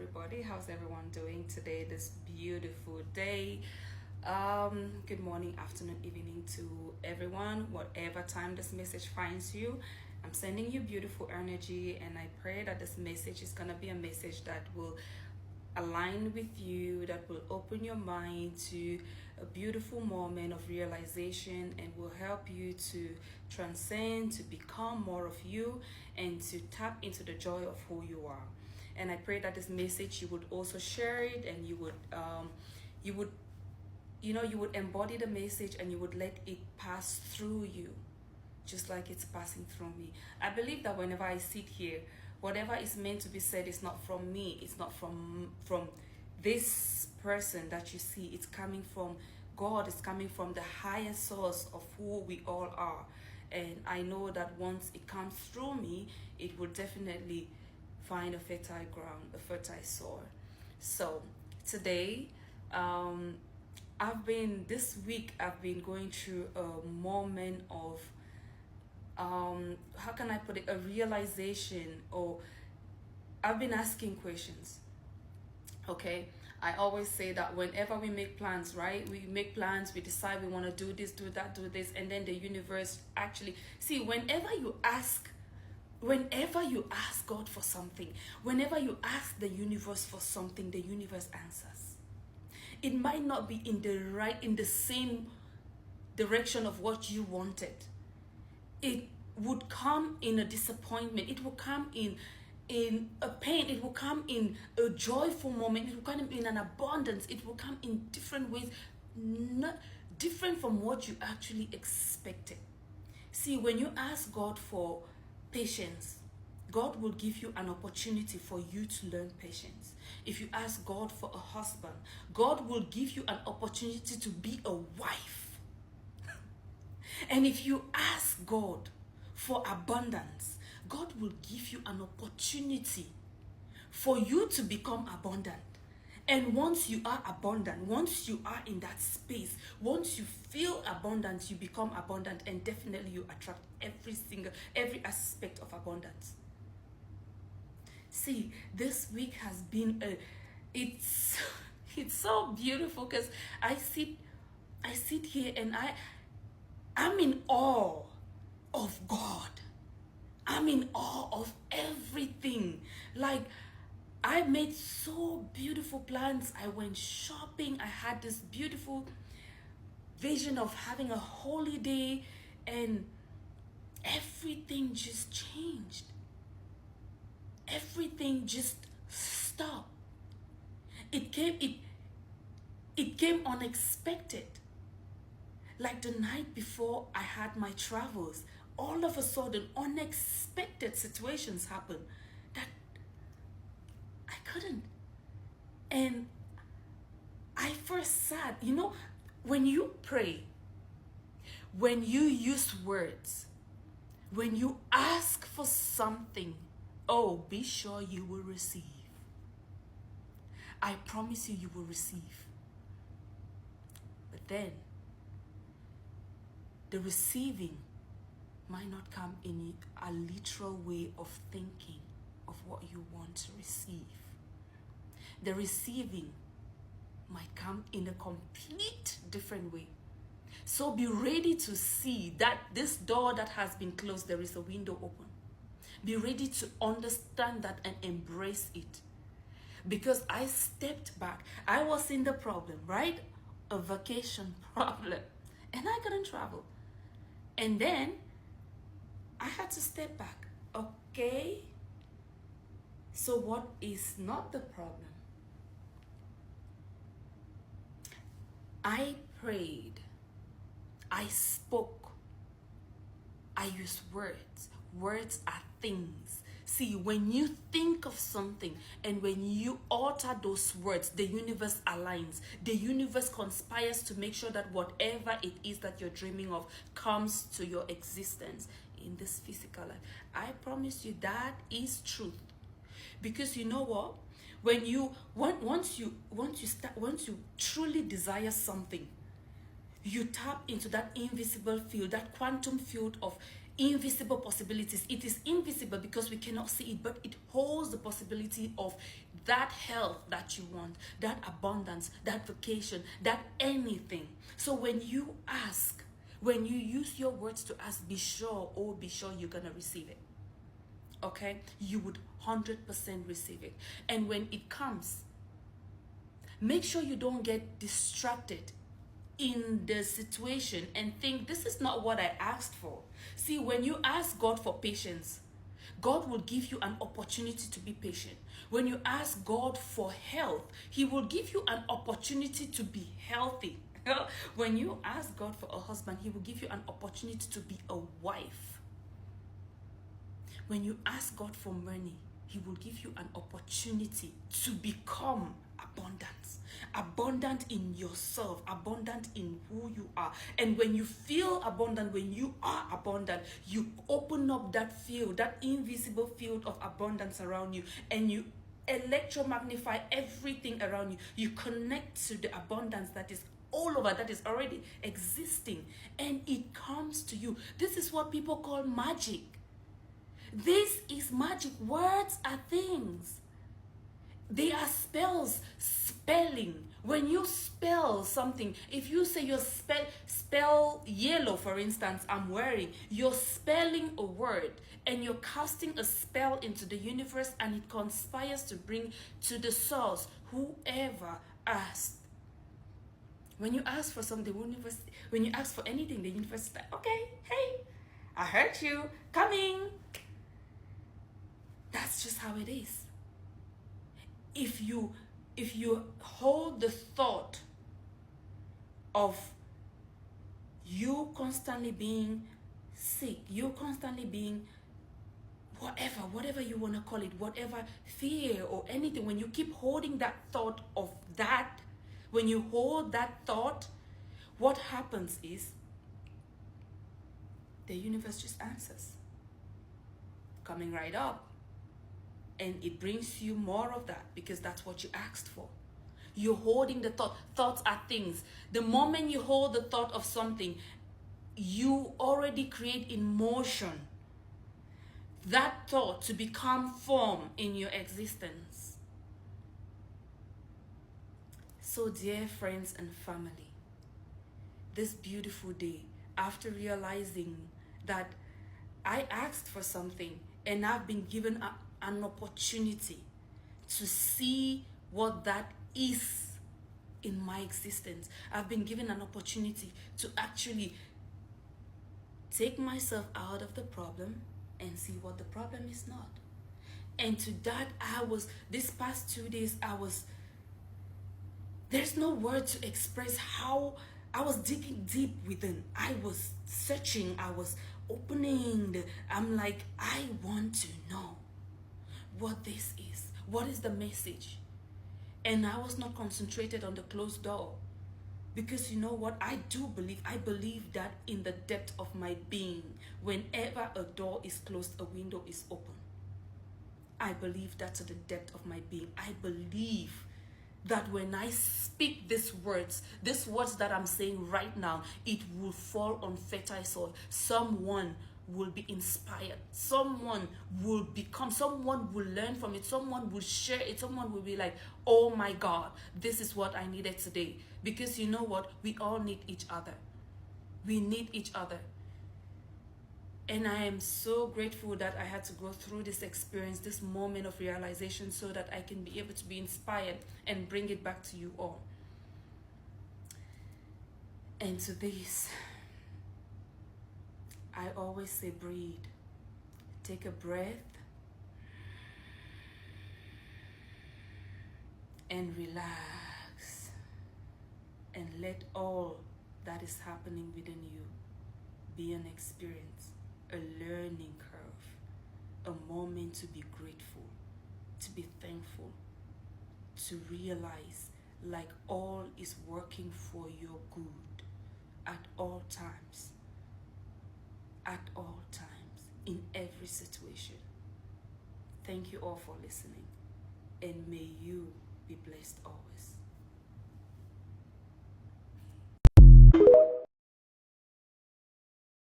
everybody. How's everyone doing today, this beautiful day? Good morning, afternoon, evening to everyone, whatever time this message finds you. I'm sending you beautiful energy, and I pray that this message is going to be a message that will align with you, that will open your mind to a beautiful moment of realization and will help you to transcend, to become more of you, and to tap into the joy of who you are. And I pray that this message, you would also share it, and you would you would embody the message, and you would let it pass through you just like it's passing through me. I believe that whenever I sit here, whatever is meant to be said is not from me. It's not from this person that you see. It's coming from God. It's coming from the higher source of who we all are. And I know that once it comes through me, it will definitely find a fertile ground, a fertile soil. So today, this week I've been going through a moment of how can I put it, a realization, or I've been asking questions. Okay, I always say that whenever we make plans, right, we make plans, we decide we want to do this, do that, do this, and then the universe actually, see, whenever you ask God for something, whenever you ask the universe for something, the universe answers. It might not be in the same direction of what you wanted. It would come in a disappointment. It will come in a pain. It will come in a joyful moment. It will come in an abundance. It will come in different ways, not different from what you actually expected. See, when you ask God for patience, God will give you an opportunity for you to learn patience. If you ask God for a husband, God will give you an opportunity to be a wife. And if you ask God for abundance, God will give you an opportunity for you to become abundant. And once you are abundant, once you are in that space, once you feel abundant, you become abundant, and definitely you attract every aspect of abundance. See, this week has been it's so beautiful, because I sit here and I'm in awe of God. I'm in awe of everything. Like, I made so beautiful plans. I went shopping. I had this beautiful vision of having a holiday, and everything just changed. Everything just stopped. It came unexpected. Like the night before I had my travels, all of a sudden, unexpected situations happened that I couldn't. And I first sat, when you pray, when you use words, when you ask for something, be sure you will receive. I promise you will receive. But then, the receiving might not come in a literal way of thinking of what you want to receive. The receiving might come in a complete different way. So be ready to see that this door that has been closed, there is a window open. Be ready to understand that and embrace it. Because I stepped back. I was in the problem, right? A vacation problem. And I couldn't travel. And then I had to step back. Okay, so what is not the problem? I prayed. I spoke. I used words. Words are things. See, when you think of something and when you utter those words, the universe aligns. The universe conspires to make sure that whatever it is that you're dreaming of comes to your existence in this physical life. I promise you that is truth. Because you know what? Once you truly desire something, you tap into that invisible field, that quantum field of invisible possibilities. It is invisible because we cannot see it, but it holds the possibility of that health that you want, that abundance, that vacation, that anything. So when you ask, when you use your words to ask, be sure, oh, be sure you're gonna receive it. Okay? You would 100% receive it. And when it comes, make sure you don't get distracted in the situation and think, this is not what I asked for. See, when you ask God for patience, God will give you an opportunity to be patient. When you ask God for health, He will give you an opportunity to be healthy. When you ask God for a husband, He will give you an opportunity to be a wife. When you ask God for money, He will give you an opportunity to become abundant in yourself, abundant in who you are. And when you feel abundant, when you are abundant, you open up that field, that invisible field of abundance around you, and you electromagnify everything around you. You connect to the abundance that is all over, that is already existing, and it comes to you. This is what people call magic. This is magic. Words are things. They are spells, spelling. When you spell something, if you say you spell yellow, for instance, I'm wearing, you're spelling a word and you're casting a spell into the universe, and it conspires to bring to the source whoever asked. When you ask for something, when you ask for anything, the universe is like, okay, hey, I heard you, coming. That's just how it is. If you hold the thought of you constantly being sick, you constantly being whatever you want to call it, whatever fear or anything, when you keep holding that thought of that, when you hold that thought, what happens is the universe just answers, coming right up. And it brings you more of that because that's what you asked for. You're holding the thought. Thoughts are things. The moment you hold the thought of something, you already create in motion that thought to become form in your existence. So, dear friends and family, this beautiful day, after realizing that I asked for something and I've been given an opportunity to see what that is in my existence. I've been given an opportunity to actually take myself out of the problem and see what the problem is not. And to that, this past 2 days, there's no word to express how I was digging deep within. I was searching, I was opening, I'm like, I want to know what this is. What is the message? And I was not concentrated on the closed door. Because you know what? I believe that in the depth of my being, whenever a door is closed, a window is open. I believe that to the depth of my being. I believe that when I speak these words that I'm saying right now, it will fall on fertile soil. Someone will be inspired. Someone will learn from it. Someone will share it. Someone will be like, oh my God, this is what I needed today. Because you know what? We all need each other. We need each other. And I am so grateful that I had to go through this experience, this moment of realization, so that I can be able to be inspired and bring it back to you all. And to this, I always say breathe. Take a breath and relax. And let all that is happening within you be an experience, a learning curve, a moment to be grateful, to be thankful, to realize like all is working for your good at all times. At all times, in every situation. Thank you all for listening, and may you be blessed always.